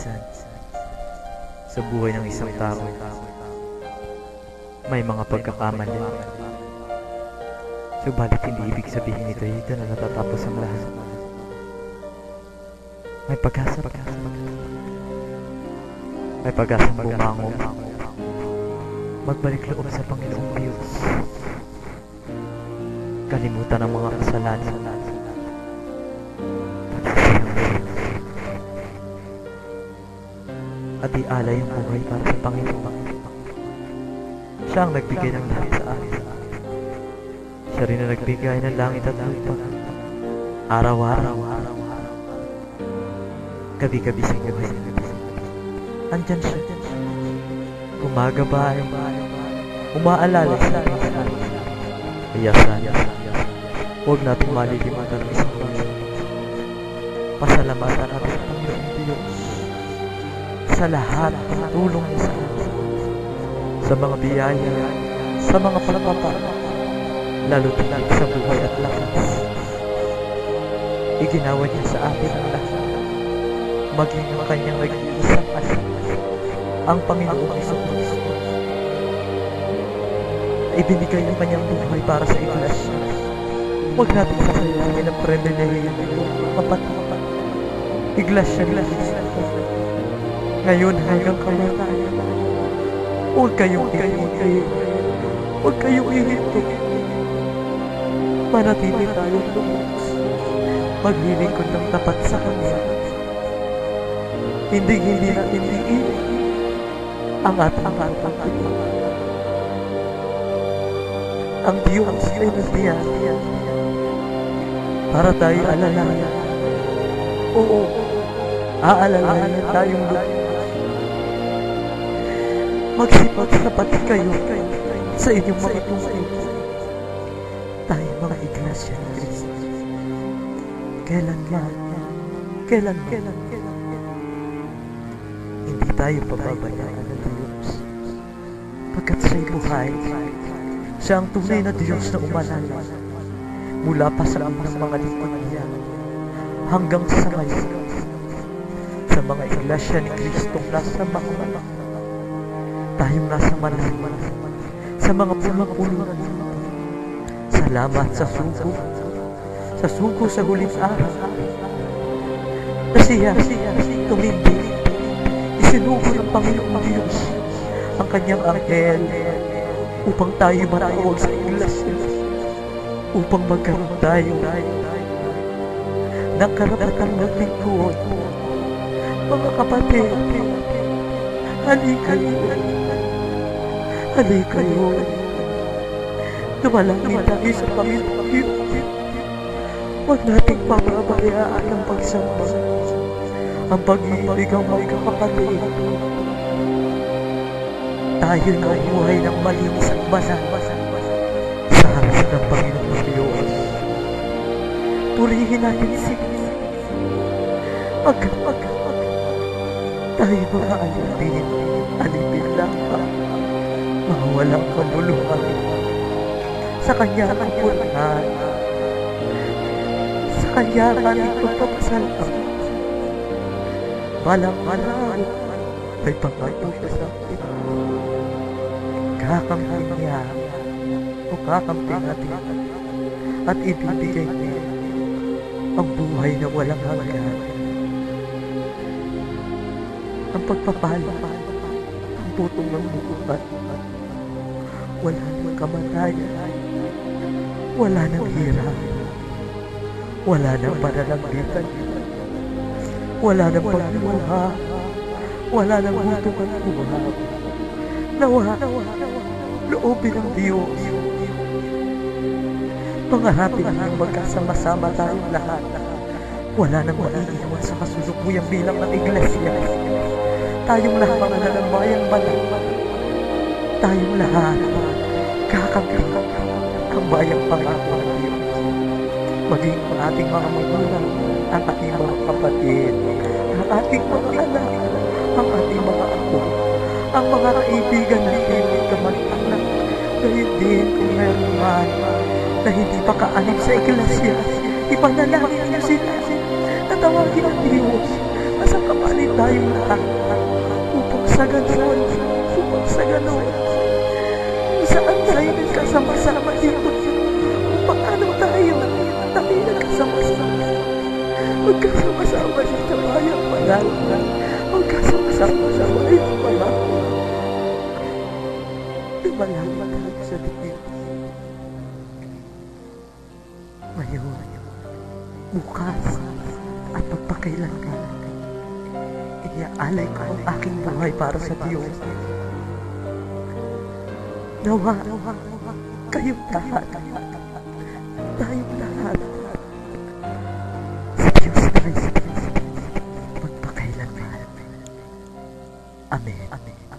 Minsan, sa buhay ng isang tao, may mga pagkakamali. Subalit hindi ibig sabihin dito na natatapos ang lahat. May pag-asa. May pag-asang bumangon. Magbalik loob sa Panginoong Diyos. Kalimutan ang mga kasalanan. At ialay ang buhay para sa Panginoon. Siya ang nagbigay ng lahat sa atin. Siya rin ang nagbigay ng langit at lupa. Araw-araw. Gabi-gabi sa buhay. Andyan siya. Umaga ba ay umaalala sa atin. Kaya sana, huwag natin malilimutan ang isang bagay. Pasalamatan natin ang Panginoong Diyos sa lahat ng tulong niya sa atin, sa mga biyaya, sa mga pagpapala, lalo tingin sa buhay at lakas. Iginawa niya sa atin ang lahat, maging ang kanyang nag-iisang anak, ang Panginoong Hesus. Ibinigay ang kanyang buhay para sa iglesia. Huwag natin sasayangin ang pribilehiyo nito, kapatid. Iglesia ni Cristo. Ngayon hanggang kamatayan. Huwag kayong ihinto. Huwag kayong ihinto. Manatili tayong lumos. Maglilingkod ng tapat sa Kanya. Hindi natin iilit ang ating pagpapalala. Ang Diyos ay nagbiyaya para tayo alalayan. Oo, aalalayan tayong lumos. Magsipag-sapat kayo sa inyong mga tungkol. Tayo mga iglesia ni Cristo. Kailanman hindi tayo pababayaan ng Diyos. Pagkat siya'y buhay, siya ang tunay na Diyos na umalala mula pa sa unang mga lingkod niya hanggang sa ngayon. Sa mga iglesia ni Kristong nasa mga tayong nasa manan, sa mga pulang-pulang. Salamat sa sugo sa huling araw. Na siya tumindi, isinugo ng Panginoong Diyos ang kanyang anghel upang tayo matawag sa iglesia, upang magkaroon tayo ng karapatang maglingkod. Mga kapatid, halikayo. Dumalangin tayo sa Panginoong Diyos. Huwag nating papabayaan ang pagsamba, ang pag-ibig ang magkakapatid. Tayo na buhay ng malinis at banal sa harap ng Panginoong Diyos. Purihin natin siya. Tayo mga alipin lang mga walang kamuluhan sa kanya ang purihan, sa kanya ang ipagpapasalam. Balang may pangako siya sa atin. Kakamping niya o kakamping natin at ibibigay niya ang buhay na walang hanggan, ang pagpapala, ang putong ng bukutan. Wala nang kamatayan, wala nang hirap, wala nang pananambitan, wala nang pagluha, wala nang hutong at buhab. Nawa, loobin ng Diyos. Pangarapin ang magkasama-sama tayong lahat. Wala nang maiiwan sa kasulukuyang bilang ng iglesia. Tayong lahat mga nanambayang banal. Tayong lahat kakampi ang bayang pangako ng Diyos. Maging ang ating mga magulang, ang ating mga kapatid, ang ating mga anak, ang ating mga apo, ang mga kaibigan natin, kamag-anak. Gayun din kung meron man na hindi pa kaalim sa iglesia, ipanalangin niyo sila. Tatawagin ang Diyos. magsakapalit tayong lahat upang sa ganon, kung saan tayo nagkasama-sama dito, kung paano tayo nagkasama-sama, magkasama-sama dito bayang panal, magkasama-sama sa bayang panal. Lumalaman tayo sa Diyos. Ngayon, bukas, at magpakailanman, iaalay ko ang aking buhay para sa Diyos. Nawa, kayong lahat, tayong lahat, sa Diyos Christ, magpakailanman. Amen. Amen.